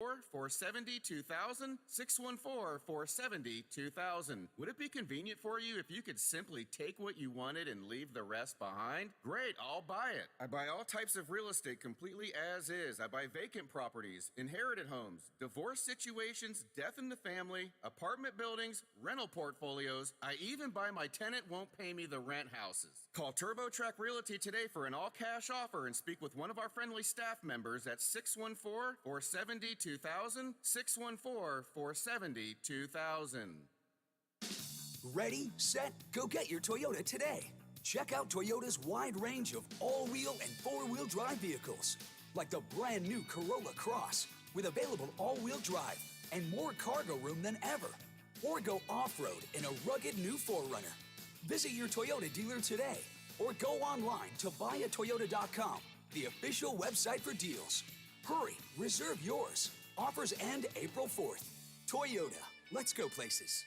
470-2000, 614-470-2000. Would it be convenient for you if you could simply take what you wanted and leave the rest behind? Great, I'll buy it. I buy all types of real estate completely as is. I buy vacant properties, inherited homes, divorce situations, death in the family, apartment buildings, rental portfolios. I even buy my tenant won't pay me the rent houses. Call TurboTrack Realty today for an all-cash offer and speak with one of our friendly staff members at 614-470-2000, 614-470-2000. Ready, set, go get your Toyota today. Check out Toyota's wide range of all-wheel and four-wheel drive vehicles, like the brand new Corolla Cross, with available all-wheel drive and more cargo room than ever. Or go off-road in a rugged new 4Runner. Visit your Toyota dealer today, or go online to buyatoyota.com, the official website for deals. Hurry, reserve yours. Offers end April 4th. Toyota, let's go places.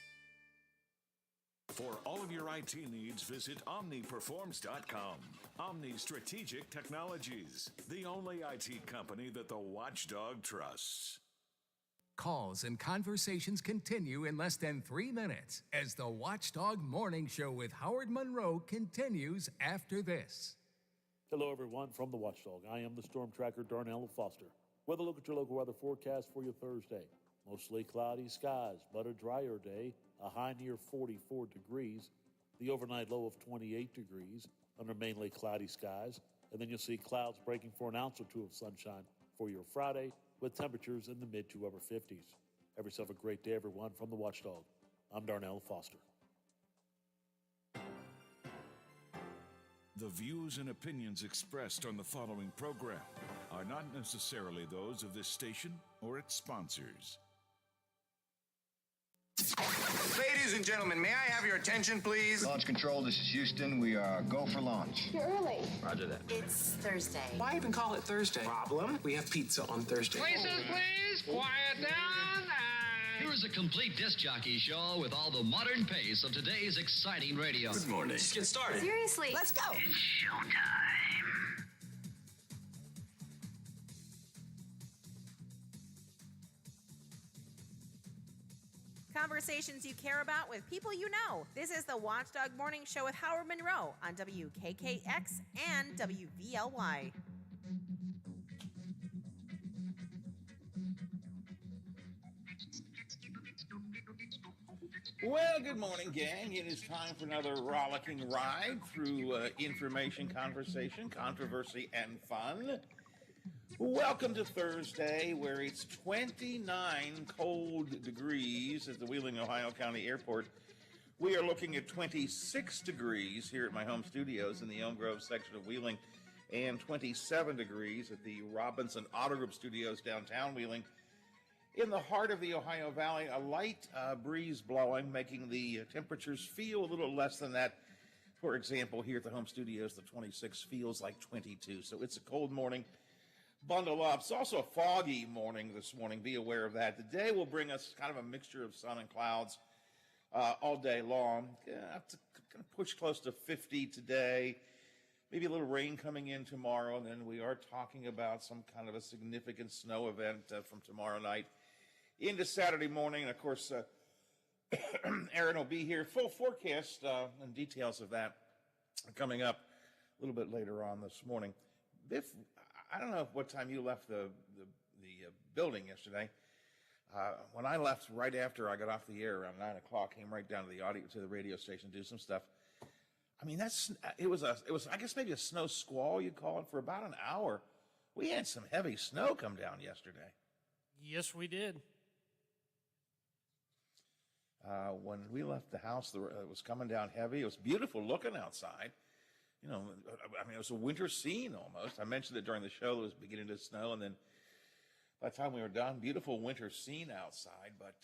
For all of your IT needs, visit OmniPerforms.com. Omni Strategic Technologies, the only IT company that the watchdog trusts. Calls and conversations continue in less than 3 minutes as the Watchdog Morning Show with Howard Monroe continues after this. Hello, everyone, from the Watchdog. I am the Storm Tracker, Darnell Foster. Weather, look at your local weather forecast for your Thursday. Mostly cloudy skies, but a drier day, a high near 44 degrees, the overnight low of 28 degrees under mainly cloudy skies, and then you'll see clouds breaking for an ounce or two of sunshine for your Friday with temperatures in the mid to upper 50s. Have yourself a great day, everyone, from the Watchdog. I'm Darnell Foster. The views and opinions expressed on the following program are not necessarily those of this station or its sponsors. Ladies and gentlemen, may I have your attention, please? Launch control, this is Houston. We are go for launch. You're early. Roger that. It's Thursday. Why even call it Thursday? Problem? We have pizza on Thursday. Places, please. Quiet down. Here's a complete disc jockey show with all the modern pace of today's exciting radio. Good morning. Let's get started. Seriously. Let's go. It's showtime. Conversations you care about with people you know. This is the Watchdog Morning Show with Howard Monroe on WKKX and WVLY. Well, good morning, gang. It is time for another rollicking ride through information, conversation, controversy, and fun. Welcome to Thursday, where it's 29 cold degrees at the Wheeling, Ohio County Airport. We are looking at 26 degrees here at my home studios in the Elm Grove section of Wheeling, and 27 degrees at the Robinson Auto Group Studios downtown Wheeling. In the heart of the Ohio Valley, a light breeze blowing, making the temperatures feel a little less than that. For example, here at the home studios, the 26 feels like 22. So it's a cold morning. Bundle up. It's also a foggy morning this morning. Be aware of that. The day will bring us kind of a mixture of sun and clouds all day long. Going to push close to 50 today. Maybe a little rain coming in tomorrow. And then we are talking about some kind of a significant snow event from tomorrow night into Saturday morning. And, of course, Aaron will be here. Full forecast and details of that coming up a little bit later on this morning. Biff, I don't know what time you left the building yesterday. When I left right after I got off the air around 9 o'clock, came right down to the radio station to do some stuff. I mean, it was I guess maybe a snow squall you'd call it for about an hour. We had some heavy snow come down yesterday. Yes, we did. When we left the house, it was coming down heavy. It was beautiful looking outside. You know, I mean, it was a winter scene almost. I mentioned it during the show. It was beginning to snow, and then by the time we were done, beautiful winter scene outside. But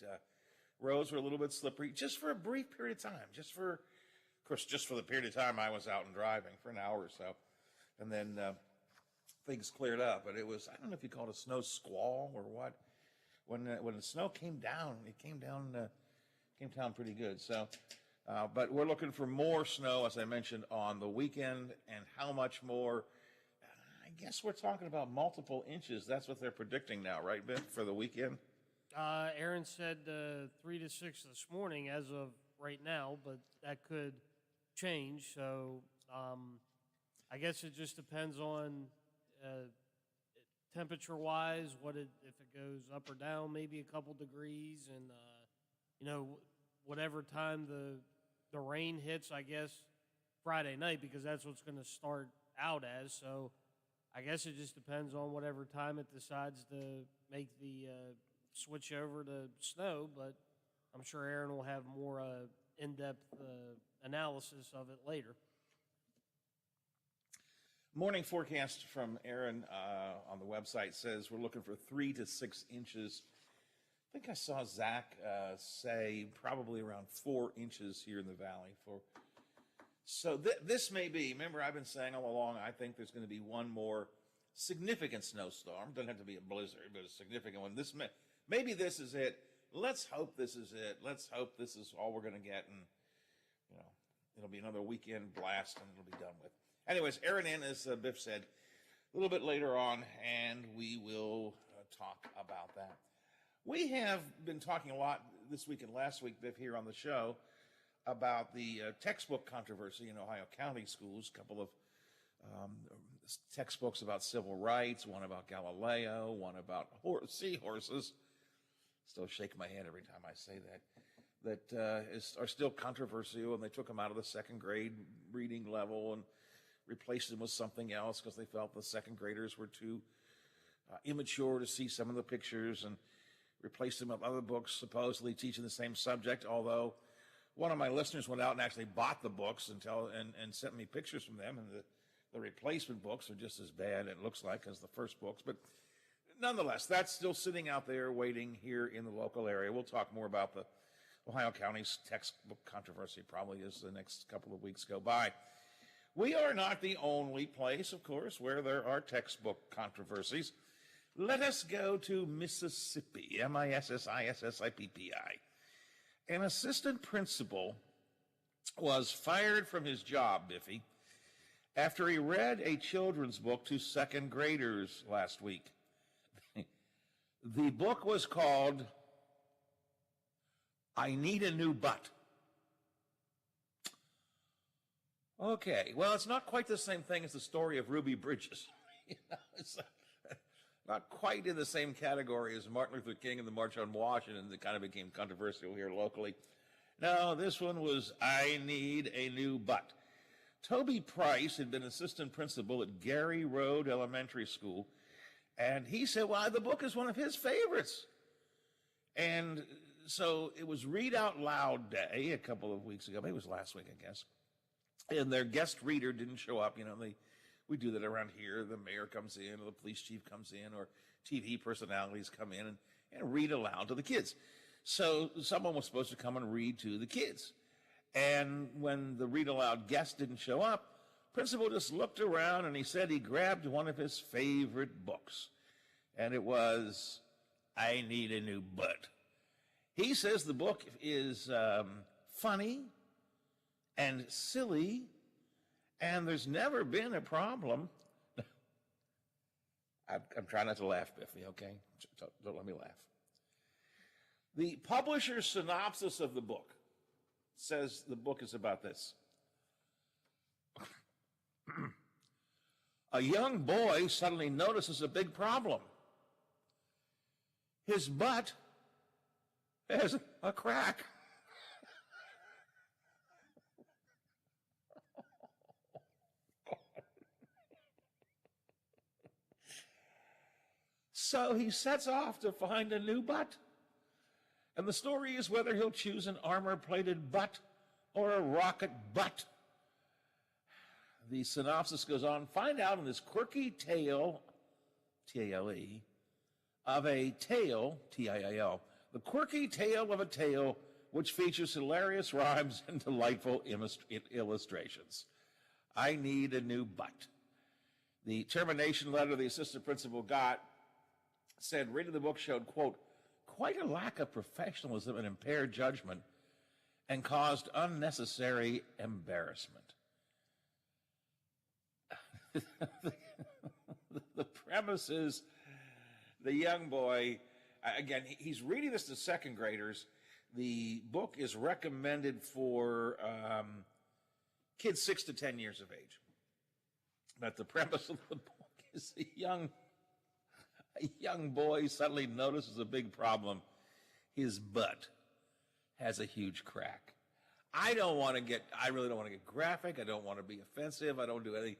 roads were a little bit slippery just for a brief period of time. Just for the period of time I was out and driving for an hour or so. And then things cleared up. But it was, I don't know if you call it a snow squall or what. When the snow came down, it came down pretty good. So, but we're looking for more snow, as I mentioned, on the weekend. And how much more? guess we're talking about multiple inches. That's what they're predicting now, right, Ben, for the weekend? Aaron said 3 to 6 this morning as of right now, but that could change. So I guess it just depends on temperature-wise, if it goes up or down, maybe a couple degrees, and whatever time the rain hits, I guess Friday night, because that's what's going to start out as. So I guess it just depends on whatever time it decides to make the switch over to snow, but I'm sure Aaron will have more in-depth analysis of it later. Morning forecast from Aaron on the website says we're looking for 3 to 6 inches. I think I saw Zach say probably around 4 inches here in the valley. So this may be, remember I've been saying all along, I think there's going to be one more significant snowstorm. Doesn't have to be a blizzard, but a significant one. Maybe this is it. Let's hope this is it. Let's hope this is all we're going to get, and it'll be another weekend blast, and it'll be done with. Anyways, Aaron in, as Biff said, a little bit later on, and we will talk about that. We have been talking a lot this week and last week, Biff, here on the show, about the textbook controversy in Ohio County schools. A couple of textbooks about civil rights, one about Galileo, one about seahorses. Still shake my head every time I say that. Are still controversial, and they took them out of the second grade reading level and replaced them with something else because they felt the second graders were too immature to see some of the pictures, and replaced them with other books supposedly teaching the same subject, although one of my listeners went out and actually bought the books and sent me pictures from them, and the replacement books are just as bad, it looks like, as the first books. But nonetheless, that's still sitting out there waiting here in the local area. We'll talk more about the Ohio County's textbook controversy probably as the next couple of weeks go by. We are not the only place, of course, where there are textbook controversies. Let us go to Mississippi, Mississippi. An assistant principal was fired from his job, Biffy, after he read a children's book to second graders last week. The book was called I Need a New Butt. Okay, well, it's not quite the same thing as the story of Ruby Bridges. It's not quite in the same category as Martin Luther King and the March on Washington that kind of became controversial here locally. No, this one was I Need a New Butt. Toby Price had been assistant principal at Gary Road Elementary School, and he said, well, the book is one of his favorites. And so it was Read Out Loud Day a couple of weeks ago. Maybe it was last week, I guess. And their guest reader didn't show up. We do that around here. The mayor comes in, or the police chief comes in, or TV personalities come in and read aloud to the kids. So someone was supposed to come and read to the kids. And when the read aloud guest didn't show up, principal just looked around and he said he grabbed one of his favorite books. And it was I Need a New Butt. He says the book is funny and silly, and there's never been a problem. I'm trying not to laugh, Biffy, okay? Don't let me laugh. The publisher's synopsis of the book says the book is about this. A young boy suddenly notices a big problem. His butt has a crack. So he sets off to find a new butt. And the story is whether he'll choose an armor-plated butt or a rocket butt. The synopsis goes on, find out in this quirky tale, T-A-L-E, of a tale, T-I-A-L, the quirky tale of a tale which features hilarious rhymes and delightful illustrations. I Need a New Butt. The termination letter the assistant principal got said reading the book showed, quote, quite a lack of professionalism and impaired judgment and caused unnecessary embarrassment. premise is the young boy, again, he's reading this to second graders. The book is recommended for kids 6 to 10 years of age. But the premise of the book is a young boy suddenly notices a big problem. His butt has a huge crack. I really don't want to get graphic. I don't want to be offensive. I don't do anything.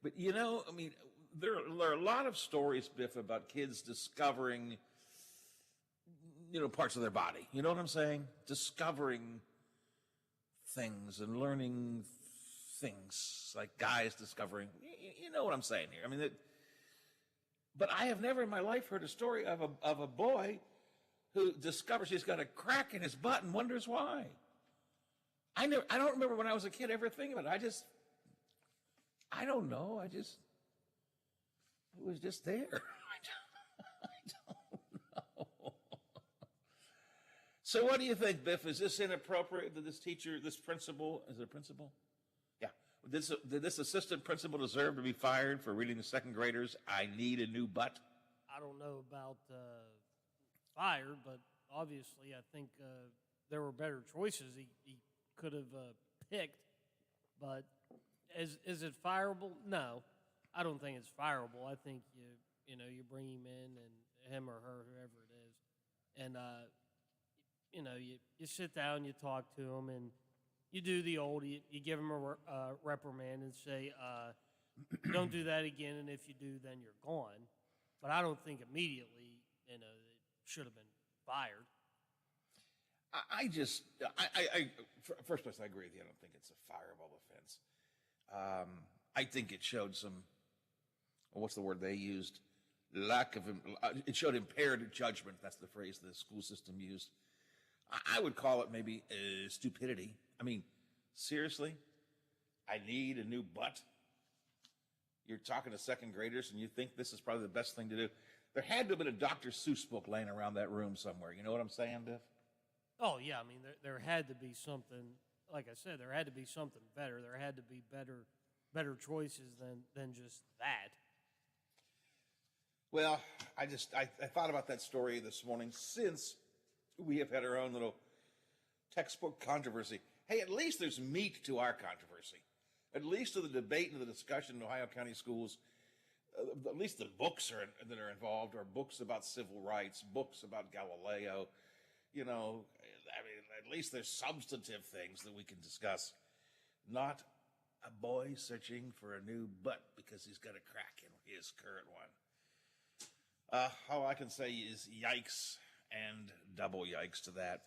But, I mean, there are a lot of stories, Biff, about kids discovering, parts of their body. You know what I'm saying? Discovering things and learning things, like guys discovering. You know what I'm saying here? I mean, but I have never in my life heard a story of a boy who discovers he's got a crack in his butt and wonders why. I don't remember when I was a kid ever thinking about it. I don't know. It was just there. I don't know. So what do you think, Biff? Is this inappropriate that this principal, is it a principal? Yeah. Did this assistant principal deserve to be fired for reading to second graders, I need a new butt? I don't know about fired, but obviously I think there were better choices he could have picked. But is it fireable? No, I don't think it's fireable. I think you bring him in, and him or her, whoever it is, and you sit down, you talk to him, and you do the old, you give him a reprimand and say, don't do that again, and if you do, then you're gone. But I don't think immediately, it should have been fired. First place, I agree with you. I don't think it's a fireable offense. I think it showed some, what's the word they used? It showed impaired judgment. That's the phrase the school system used. I would call it maybe stupidity. I mean, seriously? I need a new butt? You're talking to second graders and you think this is probably the best thing to do. There had to have been a Dr. Seuss book laying around that room somewhere. You know what I'm saying, Biff? Oh, yeah. I mean, there had to be something, like I said, there had to be something better. There had to be better choices than just that. Well, I thought about that story this morning since we have had our own little textbook controversy. Hey, at least there's meat to our controversy. At least to the debate and the discussion in Ohio County schools, at least the books that are involved are books about civil rights, books about Galileo. I mean, at least there's substantive things that we can discuss. Not a boy searching for a new butt because he's got a crack in his current one. All I can say is yikes and double yikes to that.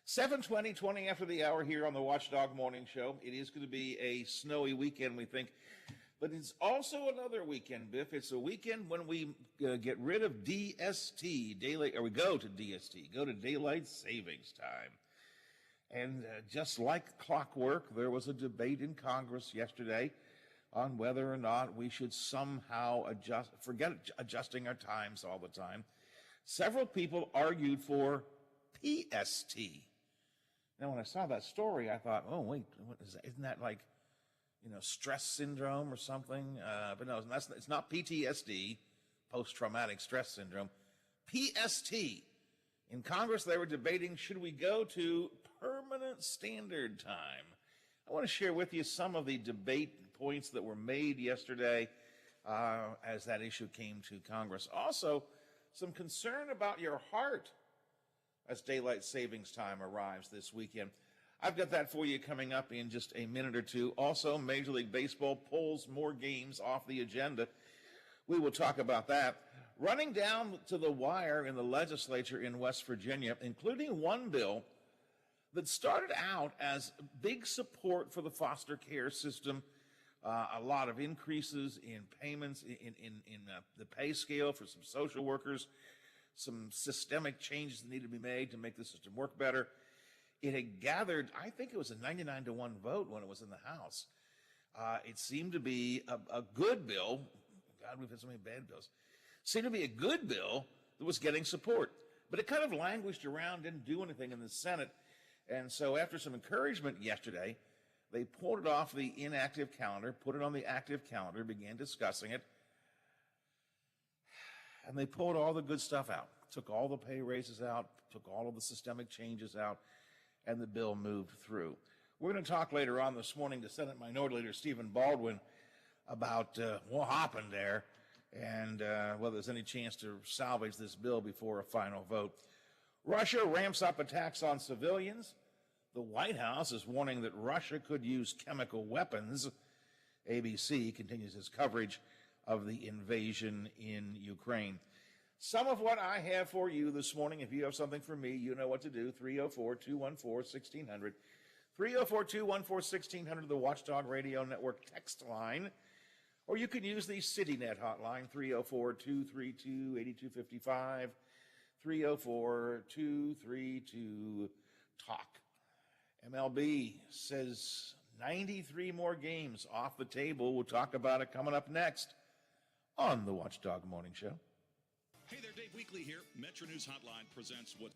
7:20 after the hour here on the Watchdog Morning Show. It is going to be a snowy weekend, we think. But it's also another weekend, Biff. It's a weekend when we get rid of DST, go to Daylight Savings Time. And just like clockwork, there was a debate in Congress yesterday on whether or not we should somehow forget adjusting our times all the time. Several people argued for PST. Now, when I saw that story, I thought, oh, wait, what is that? Isn't that like, stress syndrome or something? But no, it's not PTSD, post-traumatic stress syndrome. PST. In Congress, they were debating, should we go to permanent standard time? I want to share with you some of the debate points that were made yesterday as that issue came to Congress. Also, some concern about your heart as daylight savings time arrives this weekend. I've got that for you coming up in just a minute or two. Also, Major League Baseball pulls more games off the agenda. We will talk about that. Running down to the wire in the legislature in West Virginia, including one bill that started out as big support for the foster care system, a lot of increases in payments in the pay scale for some social workers, some systemic changes that need to be made to make the system work better. It had gathered, I think it was a 99-1 vote when it was in the House. It seemed to be a good bill. God, we've had so many bad bills. Seemed to be a good bill that was getting support. But it kind of languished around, didn't do anything in the Senate. And so after some encouragement yesterday, they pulled it off the inactive calendar, put it on the active calendar, began discussing it. And they pulled all the good stuff out, took all the pay raises out, took all of the systemic changes out, and the bill moved through. We're going to talk later on this morning to Senate Minority Leader Stephen Baldwin about what happened there and whether there's any chance to salvage this bill before a final vote. Russia ramps up attacks on civilians. The White House is warning that Russia could use chemical weapons. ABC continues its coverage of the invasion in Ukraine. Some of what I have for you this morning, if you have something for me, you know what to do. 304-214-1600. 304-214-1600, the Watchdog Radio Network text line. Or you can use the CityNet hotline, 304-232-8255, 304-232-TALK. MLB says 93 more games off the table. We'll talk about it coming up next on the Watchdog Morning Show. Hey there, Dave Weekley here. Metro News Hotline presents what...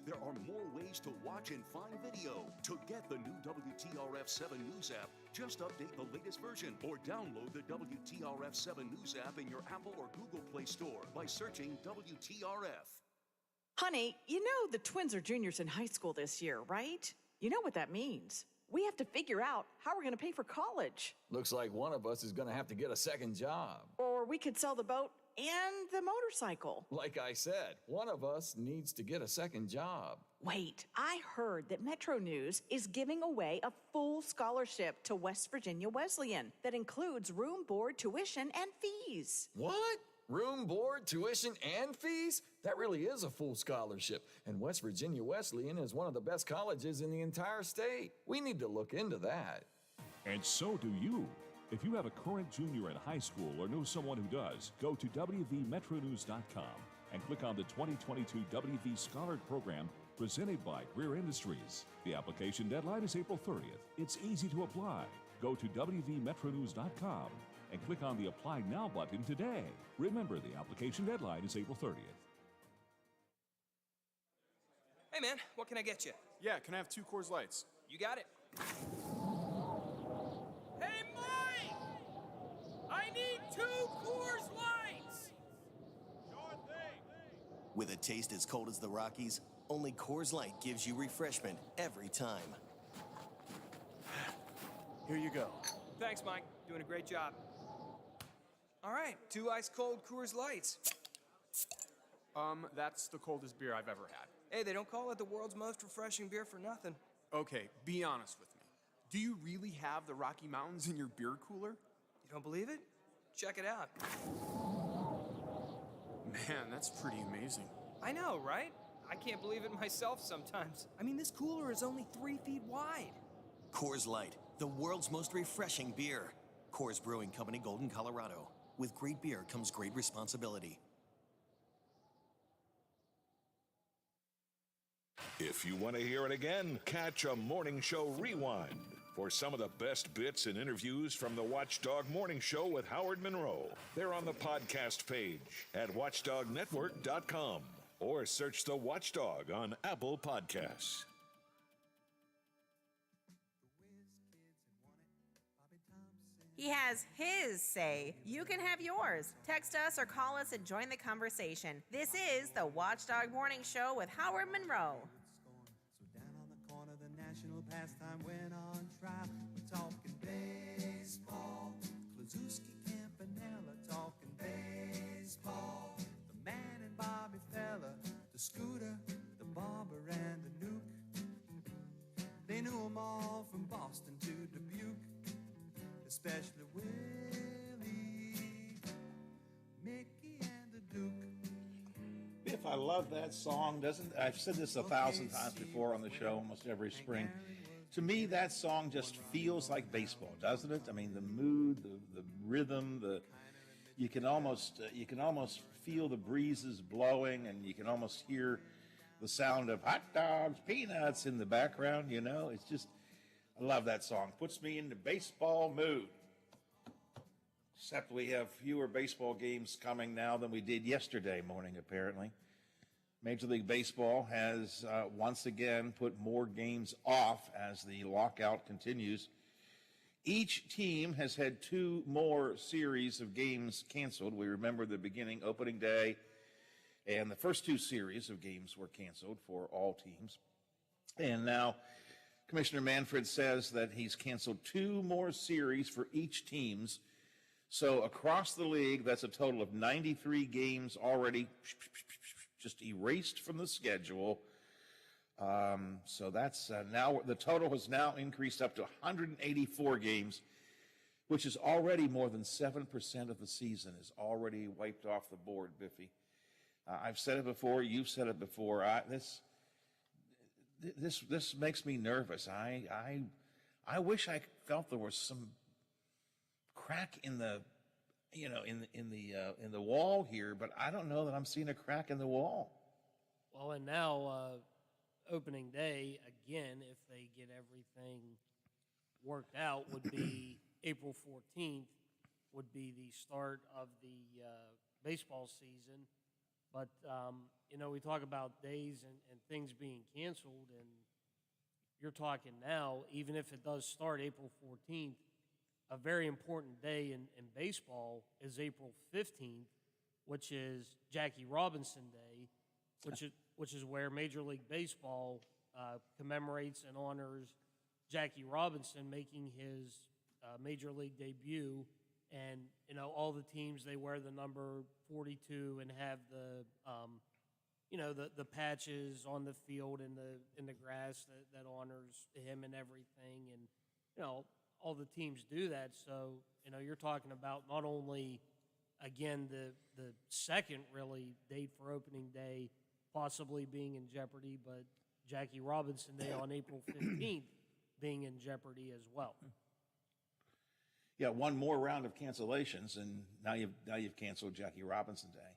There are more ways to watch and find video. To get the new WTRF 7 News app, just update the latest version or download the WTRF 7 News app in your Apple or Google Play Store by searching WTRF. Honey, you know the twins are juniors in high school this year, right? You know what that means. We have to figure out how we're going to pay for college. Looks like one of us is going to have to get a second job. Or we could sell the boat and the motorcycle. Like I said, one of us needs to get a second job. Wait, I heard that Metro News is giving away a full scholarship to West Virginia Wesleyan that includes room, board, tuition, and fees. What? Room, board, tuition, and fees? That really is a full scholarship. And West Virginia Wesleyan is one of the best colleges in the entire state. We need to look into that. And so do you. If you have a current junior in high school or know someone who does, go to WVMetroNews.com and click on the 2022 WV Scholar Program presented by Greer Industries. The application deadline is April 30th. It's easy to apply. Go to WVMetroNews.com and click on the Apply Now button today. Remember, the application deadline is April 30th. Hey man, what can I get you? Yeah, can I have 2 Coors Lights? You got it. Hey Mike! I need 2 Coors Lights! Sure thing. With a taste as cold as the Rockies, only Coors Light gives you refreshment every time. Here you go. Thanks, Mike. Doing a great job. All right, 2 ice-cold Coors Lights. That's the coldest beer I've ever had. Hey, they don't call it the world's most refreshing beer for nothing. Okay, be honest with me. Do you really have the Rocky Mountains in your beer cooler? You don't believe it? Check it out. Man, that's pretty amazing. I know, right? I can't believe it myself sometimes. I mean, this cooler is only 3 feet wide. Coors Light, the world's most refreshing beer. Coors Brewing Company, Golden, Colorado. With great beer comes great responsibility. If you want to hear it again, catch a Morning Show Rewind for some of the best bits and interviews from the Watchdog Morning Show with Howard Monroe. They're on the podcast page at watchdognetwork.com or search The Watchdog on Apple Podcasts. He has his say. You can have yours. Text us or call us and join the conversation. This is the Watchdog Morning Show with Howard Monroe. The national pastime went on trial. We're talking baseball. Klazuski, Campanella talking baseball. The man and Bobby Fella, the Scooter, the Barber, and the Nuke. They knew them all from Boston to Dubuque, especially Willie, Mickey, and the Duke. If I love that song, I've said this 1,000 times before on the show, almost every spring. To me, that song just feels like baseball, doesn't it? I mean, the mood, the rhythm, you can almost feel the breezes blowing, and you can almost hear the sound of hot dogs, peanuts in the background. You know, it's just, I love that song. Puts me in the baseball mood. Except we have fewer baseball games coming now than we did yesterday morning, apparently. Major League Baseball has once again put more games off as the lockout continues. Each team has had 2 more series of games canceled. We remember the beginning, opening day, and the first 2 series of games were canceled for all teams. And now Commissioner Manfred says that he's canceled 2 more series for each teams. So across the league, that's a total of 93 games already just erased from the schedule. So that's now the total has now increased up to 184 games, which is already more than 7% of the season is already wiped off the board, Biffy. I've said it before. You've said it before. This makes me nervous. I wish I felt there was some crack in the in the wall here, but I don't know that I'm seeing a crack in the wall. Well, and now opening day again, if they get everything worked out, would be April 14th would be the start of the baseball season. But we talk about days and things being canceled, and you're talking now, even if it does start April 14th. A very important day in baseball is April 15th, which is Jackie Robinson Day, which is where Major League Baseball commemorates and honors Jackie Robinson making his Major League debut. And all the teams, they wear the number 42 and have the patches on the field and in the grass that honors him and everything. And all the teams do that. So, you're talking about not only, again, the second really date for opening day possibly being in jeopardy, but Jackie Robinson Day on April 15th being in jeopardy as well. Yeah, one more round of cancellations, and now you've canceled Jackie Robinson Day.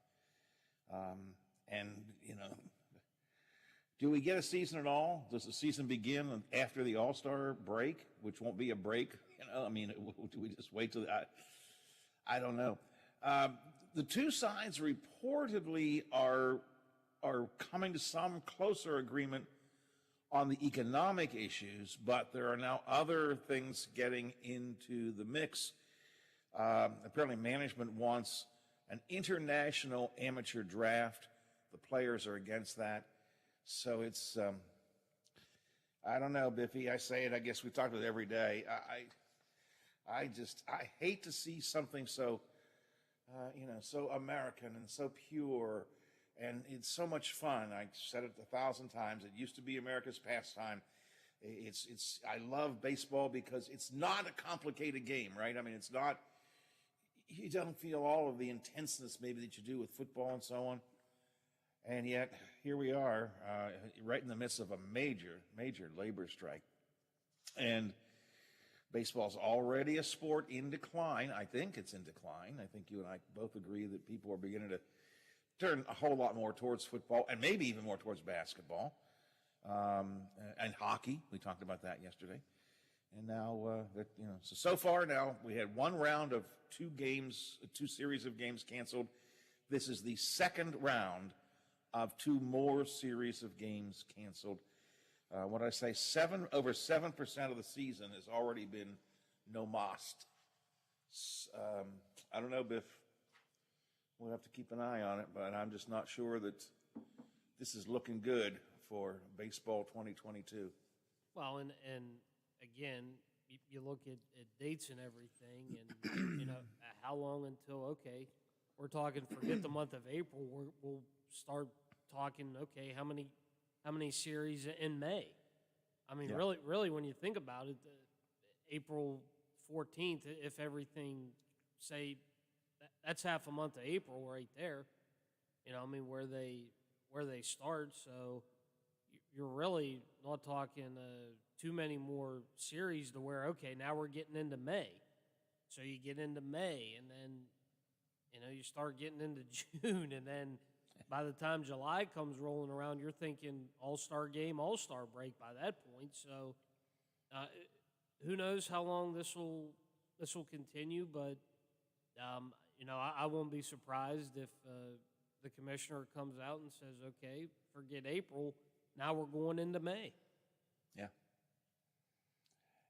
Do we get a season at all? Does the season begin after the All-Star break, which won't be a break? Do we just wait till I don't know. The two sides reportedly are coming to some closer agreement on the economic issues, but there are now other things getting into the mix. Apparently management wants an international amateur draft. The players are against that. So it's, I don't know, Biffy. I say it, I guess we talk about it every day. I hate to see something so, so American and so pure, and it's so much fun. I said it 1,000 times. It used to be America's pastime. I love baseball because it's not a complicated game, right? I mean, it's not, you don't feel all of the intenseness maybe that you do with football and so on. And yet, here we are, right in the midst of a major, major labor strike. And baseball's already a sport in decline. I think it's in decline. I think you and I both agree that people are beginning to turn a whole lot more towards football and maybe even more towards basketball and hockey. We talked about that yesterday. And now, so far now, we had one round of 2 series of games canceled. This is the second round of 2 more series of games canceled. What I say, over 7% of the season has already been no-mast. I don't know, Biff. We'll have to keep an eye on it, but I'm just not sure that this is looking good for baseball 2022. Well, and again, you look at dates and everything, and how long until we're talking. Forget the month of April. We'll start talking. Okay, how many series in May? I mean, really, when you think about it, April 14th, if everything, say, that's half a month of April right there. Where they start. So you're really not talking too many more series to where, now we're getting into May. So you get into May, and then, you start getting into June, and then by the time July comes rolling around, you're thinking All-Star game, All-Star break by that point. So who knows how long this will continue, but I won't be surprised if the commissioner comes out and says, okay, forget April, now we're going into May. Yeah.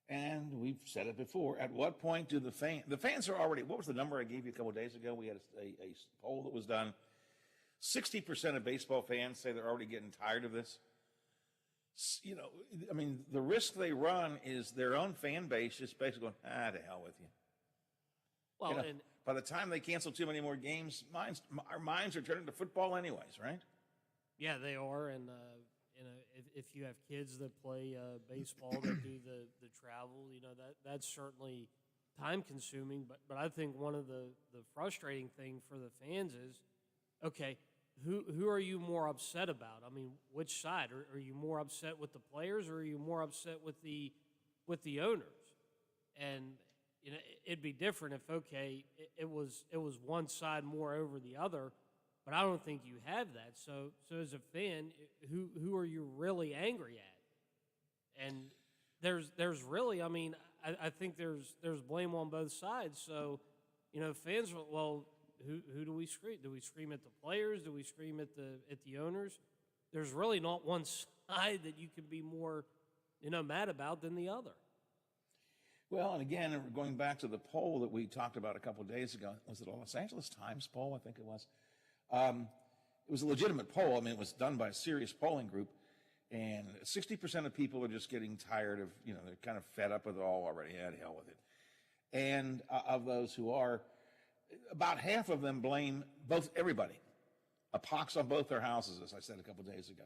And we've said it before. At what point do the fans are already, what was the number I gave you a couple of days ago? We had a poll that was done. 60% of baseball fans say they're already getting tired of this. The risk they run is their own fan base just basically going, to hell with you. Well, by the time they cancel too many more games, our minds are turning to football anyways, right? Yeah, they are, and if you have kids that play baseball that do the travel, that's certainly time consuming. But I think one of the frustrating thing for the fans is, who are you more upset about? I mean, which side? Are you more upset with the players, or are you more upset with the owners? And it'd be different if it was one side more over the other, but I don't think you have that. So as a fan, who are you really angry at? And there's really, I think there's blame on both sides. So fans, well, who do we scream? Do we scream at the players? Do we scream at the owners? There's really not one side that you can be more mad about than the other. Well, and again, going back to the poll that we talked about a couple of days ago, was it a Los Angeles Times poll? I think it was. It was a legitimate poll. It was done by a serious polling group, and 60% of people are just getting tired of, they're kind of fed up with it all already. Yeah, to hell with it. And of those who are, about half of them blame everybody. A pox on both their houses, as I said a couple of days ago.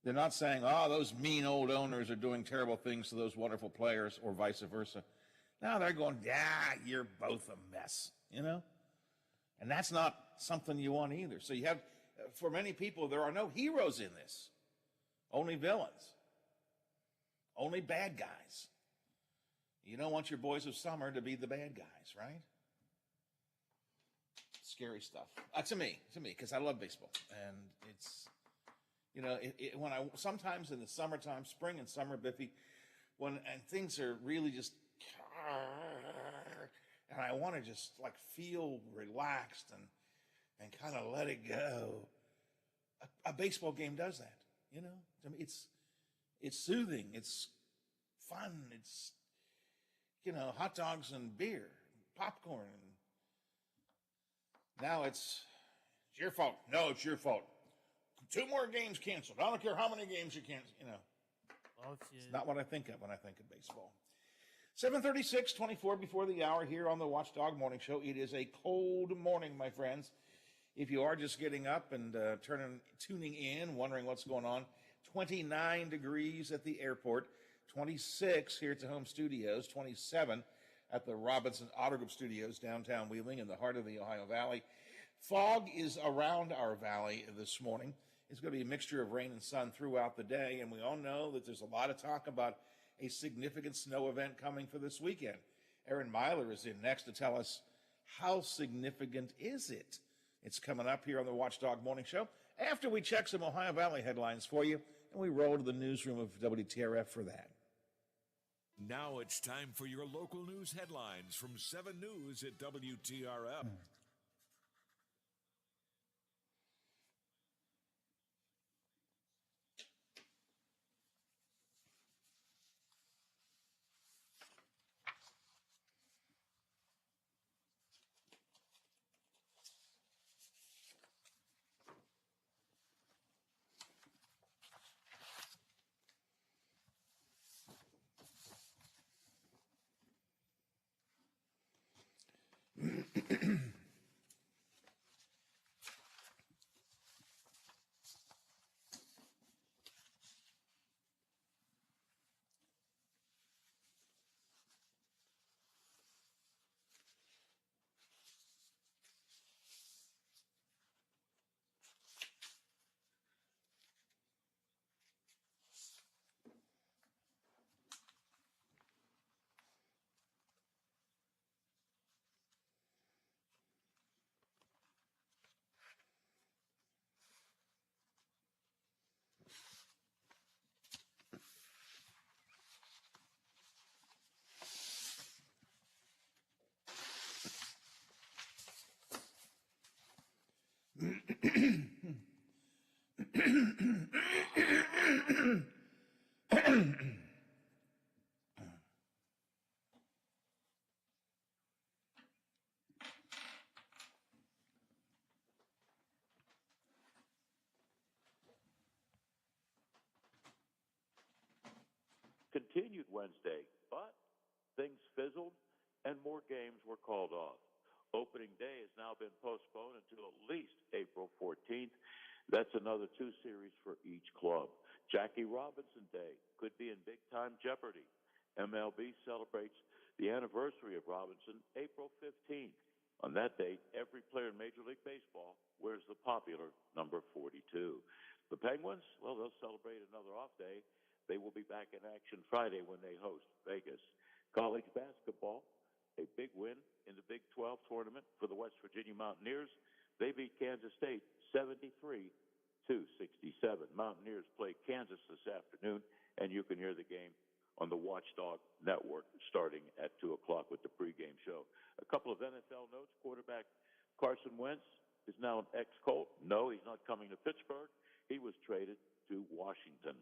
They're not saying, those mean old owners are doing terrible things to those wonderful players, or vice versa. No, they're going, you're both a mess, And that's not something you want either. So you have, for many people, there are no heroes in this. Only villains. Only bad guys. You don't want your boys of summer to be the bad guys, right? Scary stuff. To me, because I love baseball. And it's... when sometimes in the summertime, spring and summer, Biffy, and things are really just, and I want to just feel relaxed and kind of let it go. A baseball game does that, it's soothing, it's fun, it's, hot dogs and beer, popcorn. And now it's your fault. No, it's your fault. 2 more games canceled. I don't care how many games you cancel, Well, It's not what I think of when I think of baseball. 7:36, 24 before the hour here on the Watchdog Morning Show. It is a cold morning, my friends. If you are just getting up and tuning in, wondering what's going on, 29 degrees at the airport, 26 here at the home studios, 27 at the Robinson Auto Group Studios, downtown Wheeling in the heart of the Ohio Valley. Fog is around our valley this morning. It's going to be a mixture of rain and sun throughout the day, and we all know that there's a lot of talk about a significant snow event coming for this weekend. Aaron Myler is in next to tell us how significant is it. It's coming up here on the Watchdog Morning Show after we check some Ohio Valley headlines for you, and we roll to the newsroom of WTRF for that. Now it's time for your local news headlines from 7 News at WTRF. Continued Wednesday, but things fizzled and more games were called off. Opening day has now been postponed until at least April 14th. That's another 2 series for each club. Jackie Robinson Day could be in big-time jeopardy. MLB celebrates the anniversary of Robinson April 15th. On that date, every player in Major League Baseball wears the popular number 42. The Penguins, well, they'll celebrate another off day. They will be back in action Friday when they host Vegas. College basketball, a big win in the Big 12 tournament for the West Virginia Mountaineers. They beat Kansas State 73-67. Mountaineers play Kansas this afternoon, and you can hear the game on the Watchdog Network starting at 2 o'clock with the pregame show. A couple of NFL notes. Quarterback Carson Wentz is now an ex-Colt. No, he's not coming to Pittsburgh. He was traded to Washington.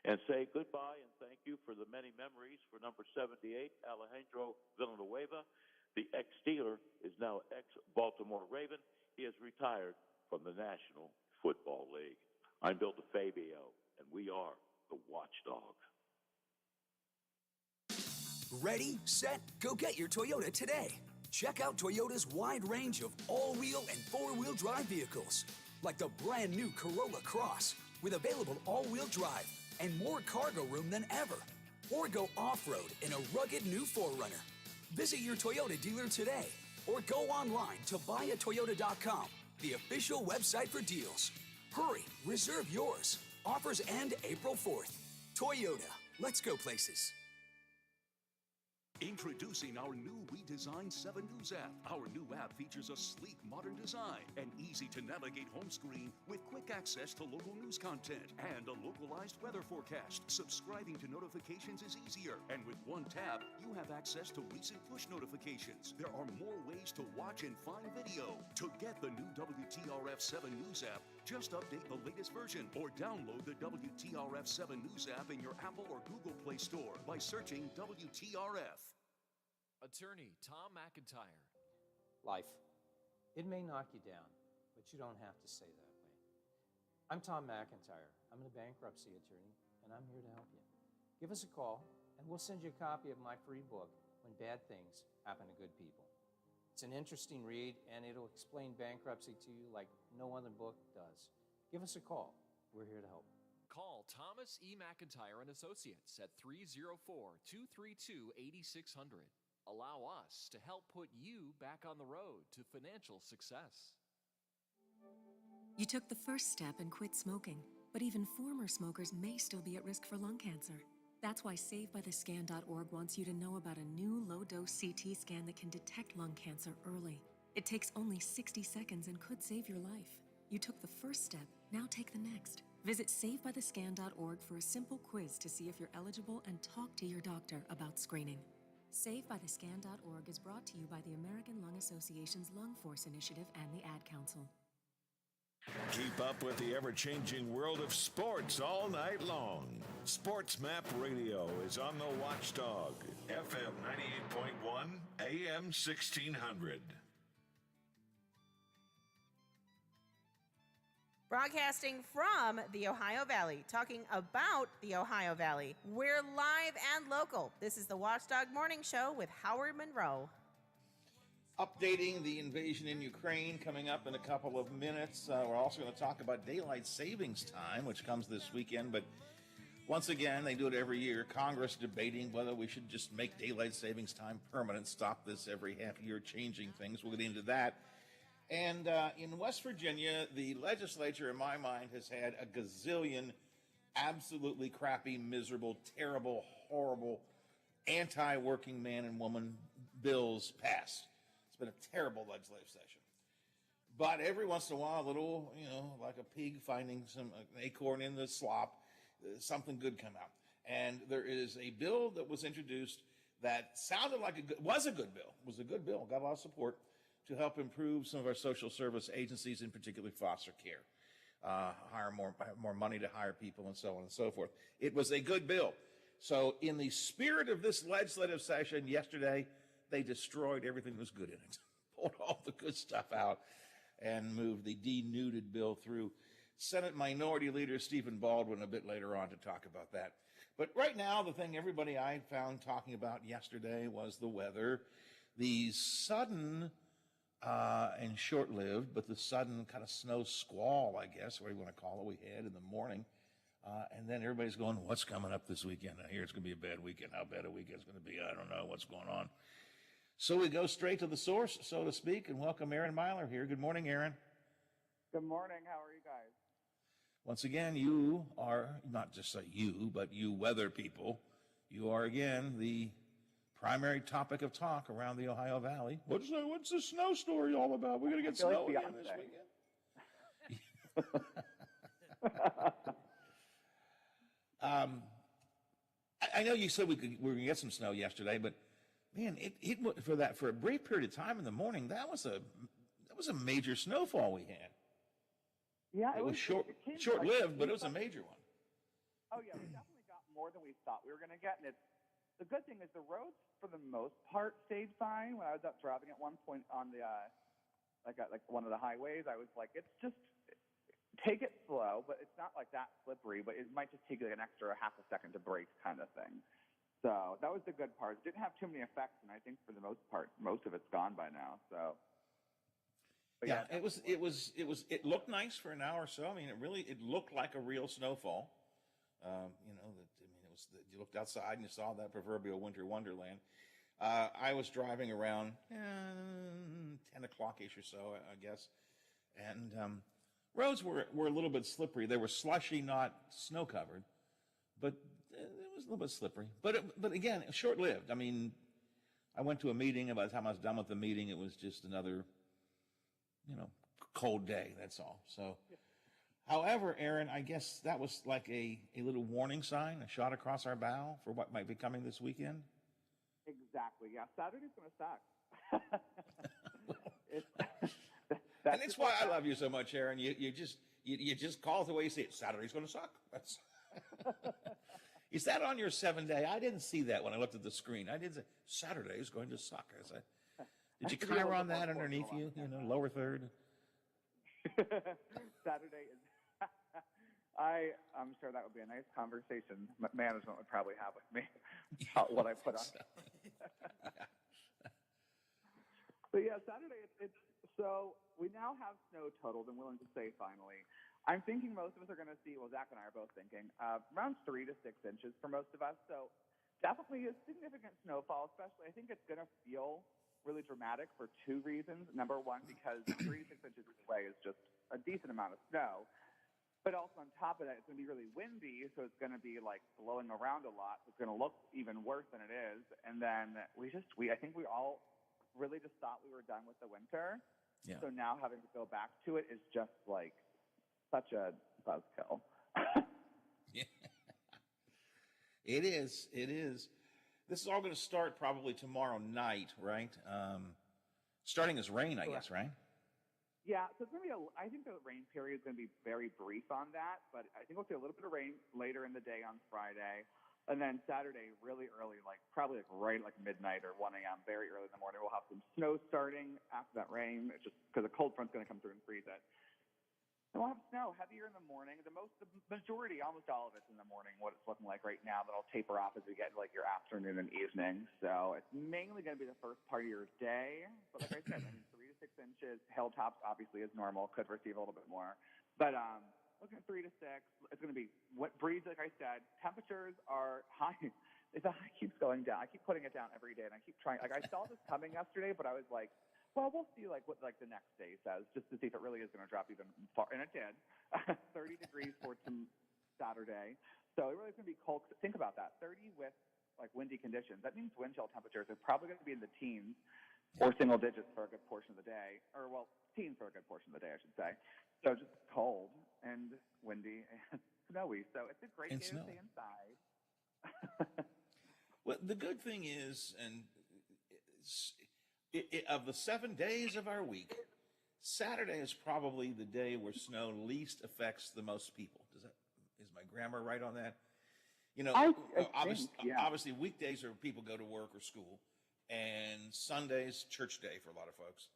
And say goodbye and thank you for the many memories for number 78, Alejandro Villanueva. The ex-Steeler is now ex-Baltimore Raven. He has retired from the National Football League. I'm Bill DeFabio, and we are the Watchdog. Ready, set, go get your Toyota today. Check out Toyota's wide range of all-wheel and four-wheel drive vehicles, like the brand new Corolla Cross with available all-wheel drive and more cargo room than ever. Or go off-road in a rugged new 4Runner. Visit your Toyota dealer today or go online to buyatoyota.com, the official website for deals. Hurry, reserve yours. Offers end April 4th. Toyota, let's go places. Introducing our new redesigned 7 News app. Our new app features a sleek, modern design, an easy-to-navigate home screen with quick access to local news content, and a localized weather forecast. Subscribing to notifications is easier, and with one tap, you have access to recent push notifications. There are more ways to watch and find video. To get the new WTRF-7 News app, just update the latest version or download the WTRF-7 News app in your Apple or Google Play Store by searching WTRF. Attorney Tom McIntyre. Life. It may knock you down, but you don't have to stay that way. I'm Tom McIntyre. I'm a bankruptcy attorney, and I'm here to help you. Give us a call, and we'll send you a copy of my free book, When Bad Things Happen to Good People. It's an interesting read, and it'll explain bankruptcy to you like no other book does. Give us a call. We're here to help. Call Thomas E. McIntyre and Associates at 304-232-8600. Allow us to help put you back on the road to financial success. You took the first step and quit smoking, but even former smokers may still be at risk for lung cancer. That's why SaveByTheScan.org wants you to know about a new low-dose CT scan that can detect lung cancer early. It takes only 60 seconds and could save your life. You took the first step, now take the next. Visit SaveByTheScan.org for a simple quiz to see if you're eligible and talk to your doctor about screening. SaveByTheScan.org is brought to you by the American Lung Association's Lung Force Initiative and the Ad Council. Keep up with the ever-changing world of sports all night long. Sports Map Radio is on the Watchdog, FM 98.1, AM 1600. Broadcasting from the Ohio Valley, talking about the Ohio Valley. We're live and local. This is the Watchdog Morning Show with Howard Monroe. Updating the invasion in Ukraine coming up in a couple of minutes. We're also going to talk about daylight savings time, which comes this weekend. But once again, they do it every year. Congress debating whether we should just make daylight savings time permanent, stop this every half year changing things. We'll get into that. And in West Virginia, the legislature, in my mind, has had a gazillion absolutely crappy, miserable, terrible, horrible, anti-working man and woman bills passed. It's been a terrible legislative session. But every once in a while, a little, like a pig finding an acorn in the slop, something good come out. And there is a bill that was introduced that sounded like was a good bill, got a lot of support. to help improve some of our social service agencies, in particular foster care. Hire more money to hire people and so on and so forth. It was a good bill. So in the spirit of this legislative session yesterday, they destroyed everything that was good in it. Pulled all the good stuff out and moved the denuded bill through. Senate Minority Leader Stephen Baldwin a bit later on to talk about that. But right now, the thing everybody I found talking about yesterday was the weather. The sudden and short-lived, but the sudden kind of snow squall, I guess, what do you want to call it, we had in the morning. And then everybody's going, what's coming up this weekend? I hear it's going to be a bad weekend. How bad a weekend it's going to be, I don't know what's going on. So we go straight to the source, so to speak, and welcome Aaron Myler here. Good morning, Aaron. Good morning. How are you guys? Once again, you are, not just you, but you weather people, you are again the primary topic of talk around the Ohio Valley. What's the snow story all about? We're going to get snow again this weekend. I know you said we were going to get some snow yesterday, but man, it for a brief period of time in the morning, that was a major snowfall we had. Yeah, it was short-lived, but it was a major one. Oh yeah, we definitely got more than we thought we were going to get, and the good thing is the roads for the most part stayed fine. When I was up driving at one point on the like one of the highways, I was like, it's just take it slow, but it's not like that slippery, but it might just take like an extra half a second to brake kind of thing. So that was the good part. It didn't have too many effects, and I think for the most part, most of it's gone by now. So. But yeah, it looked nice for an hour or so. I mean, it looked like a real snowfall. You looked outside and you saw that proverbial winter wonderland. I was driving around 10 o'clock-ish or so, I guess, and roads were a little bit slippery. They were slushy, not snow-covered, but it was a little bit slippery. But again, short-lived. I mean, I went to a meeting, and by the time I was done with the meeting, it was just another cold day, that's all. So, however, Aaron, I guess that was like a little warning sign, a shot across our bow for what might be coming this weekend. Exactly. Yeah, Saturday's going to suck. And it's why I love you so much, Aaron. You just call it the way you see it. Saturday's going to suck. That's is that on your 7-day? I didn't see that when I looked at the screen. I did say Saturday's going to suck. Did you chiron that underneath you? Lower third. Saturday is. I'm sure that would be a nice conversation management would probably have with me about what I put on. But yeah, Saturday it's so we now have snow totaled and willing to say finally. I'm thinking most of us are going to see. Well, Zach and I are both thinking around 3 to 6 inches for most of us. So definitely a significant snowfall. Especially, I think it's going to feel really dramatic for 2 reasons. Number one, because 3 to 6 inches away is just a decent amount of snow. But also on top of that, it's going to be really windy, so it's going to be like blowing around a lot. It's going to look even worse than it is. And then I think we all really just thought we were done with the winter. Yeah. So now having to go back to it is just like such a buzzkill. Yeah. It is. This is all going to start probably tomorrow night, right? Starting as rain, I guess, right? Yeah, so it's going to be I think the rain period is going to be very brief on that, but I think we'll see a little bit of rain later in the day on Friday. And then Saturday, really early, probably right at midnight or 1 a.m., very early in the morning, we'll have some snow starting after that rain. It's just because a cold front's going to come through and freeze it. And we'll have snow heavier in the morning. The majority, almost all of it's in the morning, what it's looking like right now. That'll taper off as we get into your afternoon and evening. So it's mainly going to be the first part of your day. But like I said, 3 to 6 inches. Hilltops obviously is normal. Could receive a little bit more. But looking at 3 to 6, it's going to be breezy, like I said. Temperatures are high. The high keeps going down. I keep putting it down every day, and I keep trying. I saw this coming yesterday, but I was like, well, we'll see what the next day says, just to see if it really is going to drop even far. And it did. 30 degrees for Saturday. So it really is going to be cold. Think about that. 30 with windy conditions. That means wind chill temperatures are probably going to be in the teens or single digits for a good portion of the day. Or, well, teens for a good portion of the day, I should say. So just cold and windy and snowy. So it's a great day to stay inside. Well, the good thing is, and Of the 7 days of our week, Saturday is probably the day where snow least affects the most people. Is my grammar right on that? You know, obviously weekdays are people go to work or school, and Sundays church day for a lot of folks.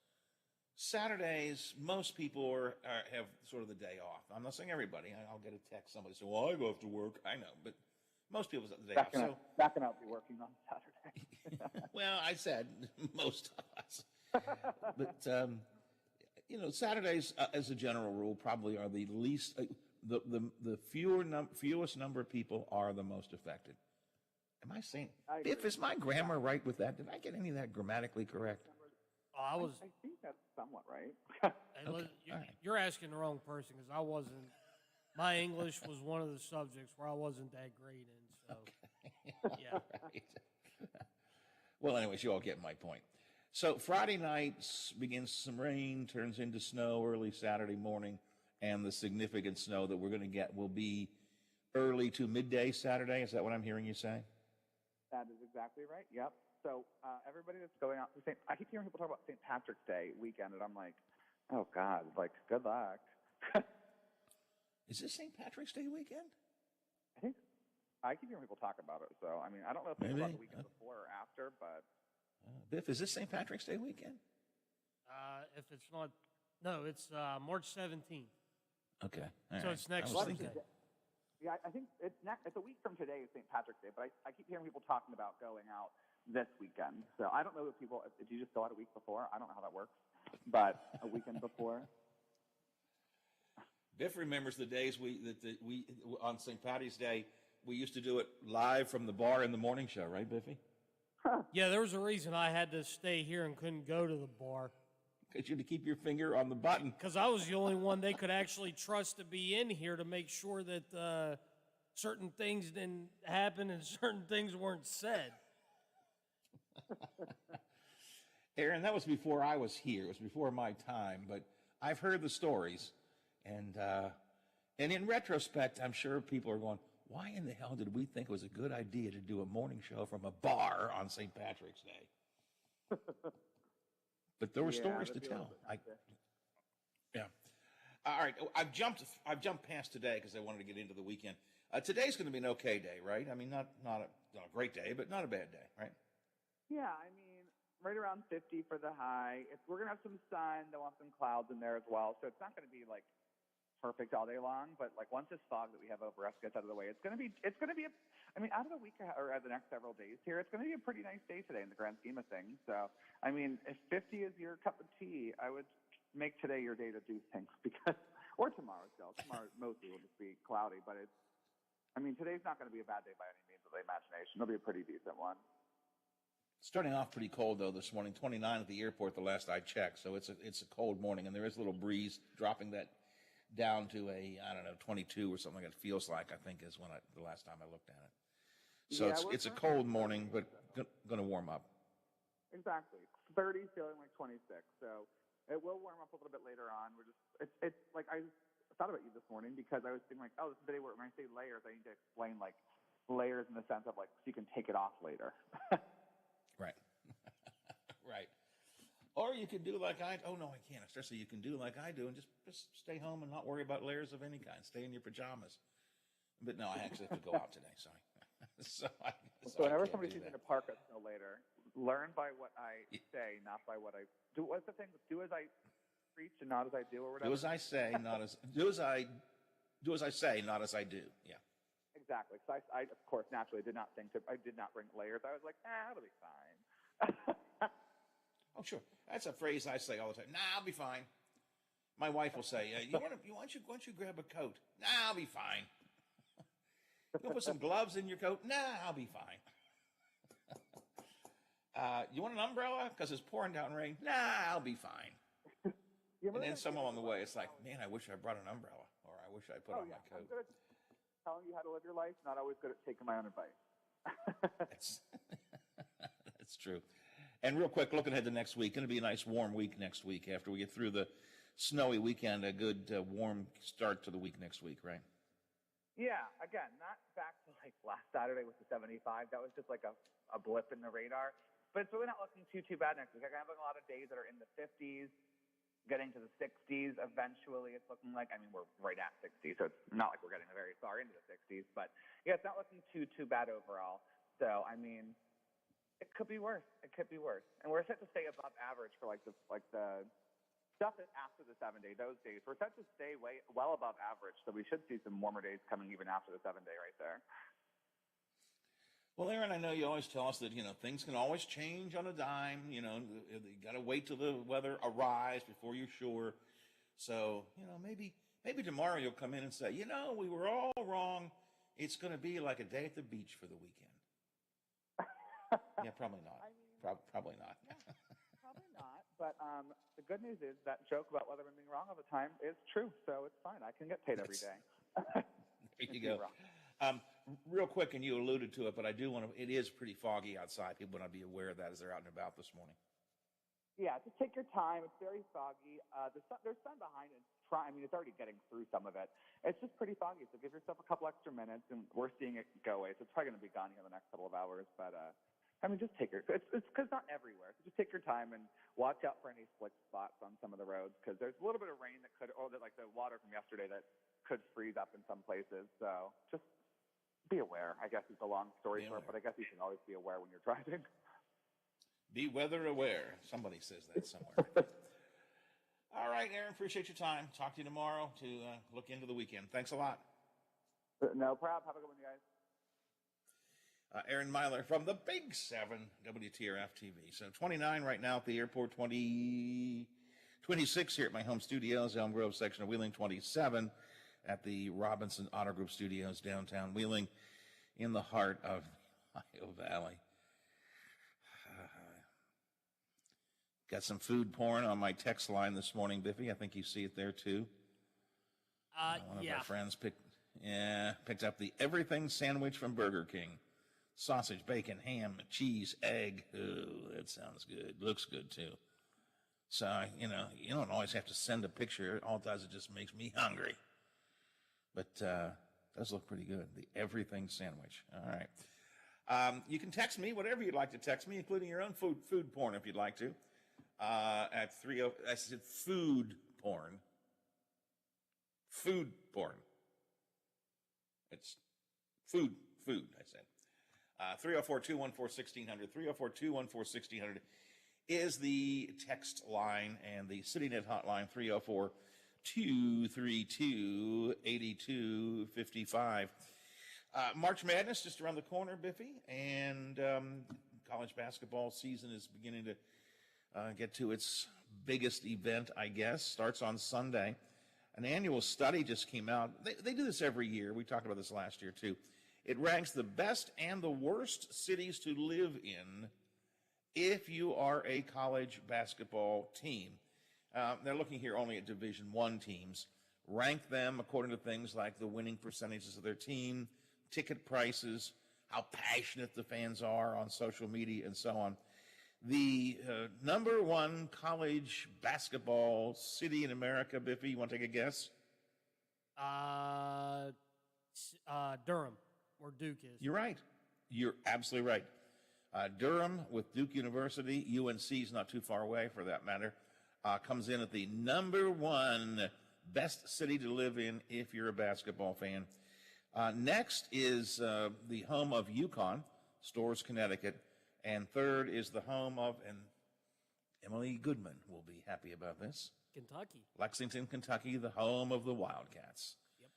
Saturdays, most people have sort of the day off. I'm not saying everybody. I'll get a text. Somebody say, "Well, I go off to work." I know, but most people have the day off. So not gonna be working on Saturday. well, I said most of us, but you know, Saturdays, as a general rule, probably are the least. The fewest number of people are the most affected. Am I saying? If is my grammar right with that? Did I get any of that grammatically correct? I think that's somewhat right. Okay. You're asking the wrong person because I wasn't. My English was one of the subjects where I wasn't that great in. So, yeah. Right. Well, anyways, you all get my point. So Friday night begins some rain, turns into snow early Saturday morning, and the significant snow that we're going to get will be early to midday Saturday. Is that what I'm hearing you say? That is exactly right. Yep. So everybody that's going out for I keep hearing people talk about St. Patrick's Day weekend, and I'm like, oh God, like good luck. Is this St. Patrick's Day weekend? I keep hearing people talk about it. So I mean, I don't know if it's about the weekend before or after, but Biff, is this St. Patrick's Day weekend? If it's not, no, it's March 17th. Okay. So it's next weekend. Yeah, I think it's a week from today is St. Patrick's Day, but I keep hearing people talking about going out this weekend. So I don't know if you just go out a week before. I don't know how that works, but a weekend before. Biff remembers the days we on St. Patty's Day, we used to do it live from the bar in the morning show, right, Biffy? Yeah, there was a reason I had to stay here and couldn't go to the bar. Because you had to keep your finger on the button. Because I was the only one they could actually trust to be in here to make sure that certain things didn't happen and certain things weren't said. Aaron, that was before I was here. It was before my time, but I've heard the stories, and in retrospect, I'm sure people are going, "Why in the hell did we think it was a good idea to do a morning show from a bar on St. Patrick's Day?" But there were stories to tell. Yeah. All right. I've jumped past today because I wanted to get into the weekend. Today's going to be an okay day, right? I mean, not a great day, but not a bad day, right? Yeah, I mean, right around 50 for the high. We're going to have some sun. They'll have some clouds in there as well. So it's not going to be like perfect all day long, but like once this fog that we have over us gets out of the way, it's going to be out of the week or the next several days here, it's going to be a pretty nice day today in the grand scheme of things. So, I mean, if 50 is your cup of tea, I would make today your day to do things or tomorrow still. Tomorrow mostly will just be cloudy, but today's not going to be a bad day by any means of the imagination. It'll be a pretty decent one. Starting off pretty cold though this morning. 29 at the airport the last I checked, so it's a cold morning, and there is a little breeze dropping that down to 22 or something. It feels like, I think, is the last time I looked at it. So yeah, it's a cold morning, but going to warm up. Exactly. 30, feeling like 26. So it will warm up a little bit later on. It's like I thought about you this morning because I was thinking like, oh, this is the day where when I say layers, I need to explain like layers in the sense of like so you can take it off later. Right. Right. Or you could do like I can't. Especially you can do like I do and just stay home and not worry about layers of any kind. Stay in your pajamas. But no, I actually have to go out today. Sorry. So whenever somebody sees me in a park, I'll know later. Learn by what I say, not by what I do. What's the thing? Do as I preach and not as I do, or whatever. Do as I say, not as do as I say, not as I do. Yeah. Exactly. So I of course, naturally did not bring layers. I was like, it'll be fine. Oh, sure. That's a phrase I say all the time. Nah, I'll be fine. My wife will say, why don't you grab a coat? Nah, I'll be fine. You put some gloves in your coat? Nah, I'll be fine. You want an umbrella? Because it's pouring down rain? Nah, I'll be fine. And then somewhere along the way, it's like, man, I wish I brought an umbrella, or I wish I put on my coat. I'm good at telling you how to live your life, not always good at taking my own advice. That's true. And real quick, looking ahead to next week, going to be a nice warm week next week after we get through the snowy weekend, a good warm start to the week next week, right? Yeah, again, not back to like last Saturday with the 75. That was just like a blip in the radar. But it's really not looking too bad next week. I'm having a lot of days that are in the 50s, getting to the 60s eventually. It's looking like, I mean, we're right at 60, so it's not like we're getting very far into the 60s. But yeah, it's not looking too bad overall. So I mean, it could be worse. It could be worse. And we're set to stay above average for the stuff that's after the 7-day. Those days we're set to stay well above average. So we should see some warmer days coming even after the 7-day right there. Well, Aaron, I know you always tell us that, things can always change on a dime. You got to wait till the weather arrives before you're sure. So, maybe tomorrow you'll come in and say, we were all wrong. It's going to be like a day at the beach for the weekend. Yeah, probably not. Probably not. Yeah, probably not. But the good news is that joke about weathermen being wrong all the time is true. So it's fine. I can get paid every day. There you go. Real quick, and you alluded to it, but I do want to, it is pretty foggy outside. People want to be aware of that as they're out and about this morning. Yeah, just take your time. It's very foggy. There's sun behind it. It's already getting through some of it. It's just pretty foggy, so give yourself a couple extra minutes, and we're seeing it go away. So it's probably going to be gone in the next couple of hours. But, just take it's because not everywhere. So just take your time and watch out for any slick spots on some of the roads, because there's a little bit of rain that could, or the water from yesterday that could freeze up in some places. So just be aware, I guess, is the long story short, but I guess you should always be aware when you're driving. Be weather aware. Somebody says that somewhere. All right, Aaron, appreciate your time. Talk to you tomorrow to look into the weekend. Thanks a lot. No problem. Have a good one, you guys. Aaron Myler from the Big 7, WTRF TV. So 29 right now at the airport, 26 here at my home studios, Elm Grove section of Wheeling, 27 at the Robinson Auto Group Studios, downtown Wheeling, in the heart of Ohio Valley. Got some food porn on my text line this morning, Biffy. I think you see it there, too. One of our friends picked up the everything sandwich from Burger King. Sausage, bacon, ham, cheese, egg. Ooh, that sounds good. Looks good, too. So, you don't always have to send a picture. All it does, it just makes me hungry. But does look pretty good. The everything sandwich. All right. You can text me, whatever you'd like to text me, including your own food porn if you'd like to. At 30, I said food porn. Food porn. It's food, I said. 304-214-1600. 304-214-1600 is the text line, and the CityNet hotline, 304-232-8255. March Madness just around the corner, Biffy, and college basketball season is beginning to get to its biggest event, I guess. Starts on Sunday. An annual study just came out. They do this every year. We talked about this last year, too. It ranks the best and the worst cities to live in if you are a college basketball team. They're looking here only at Division I teams. Rank them according to things like the winning percentages of their team, ticket prices, how passionate the fans are on social media, and so on. The number one college basketball city in America, Biffy, you want to take a guess? Durham, where Duke is. You're right. You're absolutely right. Durham with Duke University, UNC is not too far away for that matter, comes in at the number one best city to live in if you're a basketball fan. Next is the home of UConn, Storrs, Connecticut. And third is the home of, and Emily Goodman will be happy about this, Kentucky. Lexington, Kentucky, the home of the Wildcats. Yep.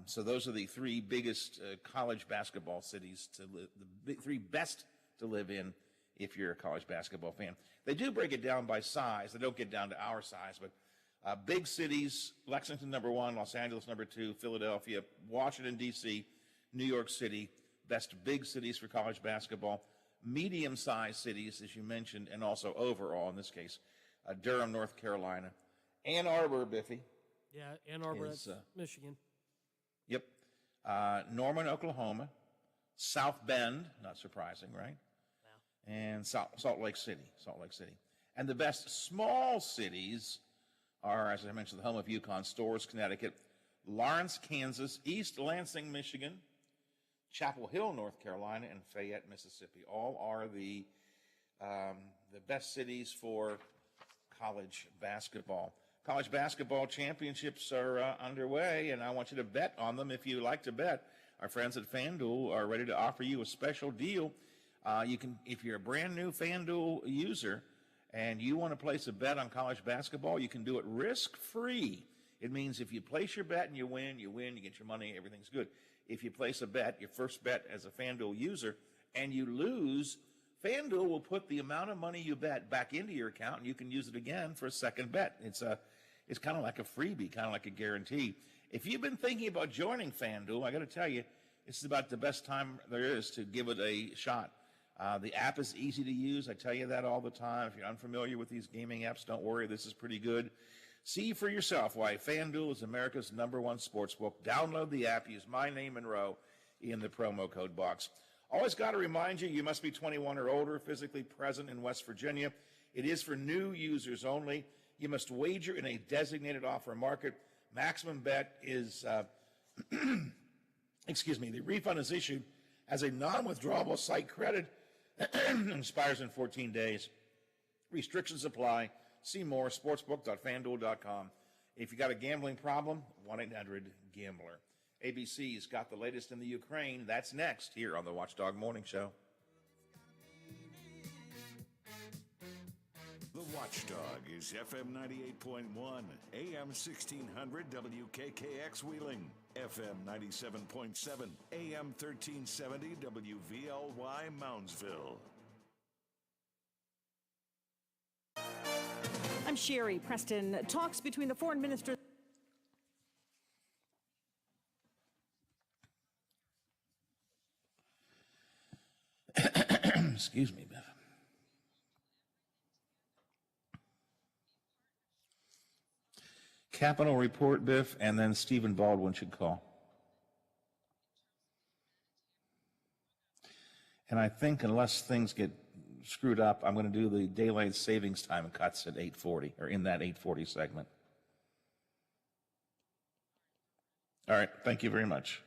So those are the three biggest college basketball cities to live, the three best to live in if you're a college basketball fan. They do break it down by size. They don't get down to our size, but big cities, Lexington number one, Los Angeles number two, Philadelphia, Washington, D.C., New York City, best big cities for college basketball. Medium-sized cities, as you mentioned, and also overall, in this case, Durham, North Carolina. Ann Arbor, Biffy. Yeah, Ann Arbor, that's Michigan. Yep. Norman, Oklahoma. South Bend, not surprising, right? Yeah. And Salt Lake City. And the best small cities are, as I mentioned, the home of UConn, Storrs, Connecticut, Lawrence, Kansas, East Lansing, Michigan, Chapel Hill, North Carolina, and Fayette, Mississippi. All are the the best cities for college basketball. College basketball championships are underway, and I want you to bet on them if you like to bet. Our friends at FanDuel are ready to offer you a special deal. You can, if you're a brand new FanDuel user and you want to place a bet on college basketball, you can do it risk-free. It means if you place your bet and you win, you get your money, everything's good. If you place a bet, your first bet as a FanDuel user, and you lose, FanDuel will put the amount of money you bet back into your account, and you can use it again for a second bet. It's kind of like a freebie, kind of like a guarantee. If you've been thinking about joining FanDuel, I got to tell you, this is about the best time there is to give it a shot. The app is easy to use. I tell you that all the time. If you're unfamiliar with these gaming apps, don't worry. This is pretty good. See for yourself why FanDuel is America's #1 sportsbook. Download the app. Use my name and row in the promo code box. Always got to remind you, you must be 21 or older, physically present in West Virginia. It is for new users only. You must wager in a designated offer market. Maximum bet is, the refund is issued as a non-withdrawable site credit and expires in 14 days. Restrictions apply. See more, sportsbook.fanduel.com. If you got a gambling problem, 1-800-GAMBLER. ABC's got the latest in the Ukraine. That's next here on the Watchdog Morning Show. The Watchdog is FM 98.1, AM 1600 WKKX Wheeling, FM 97.7, AM 1370 WVLY Moundsville. I'm Sherry Preston. Talks between the foreign minister. Excuse me, Biff. Capitol report, Biff, and then Stephen Baldwin should call. And I think unless things get screwed up, I'm going to do the daylight savings time cuts at 8:40, or in that 8:40 segment. All right, thank you very much.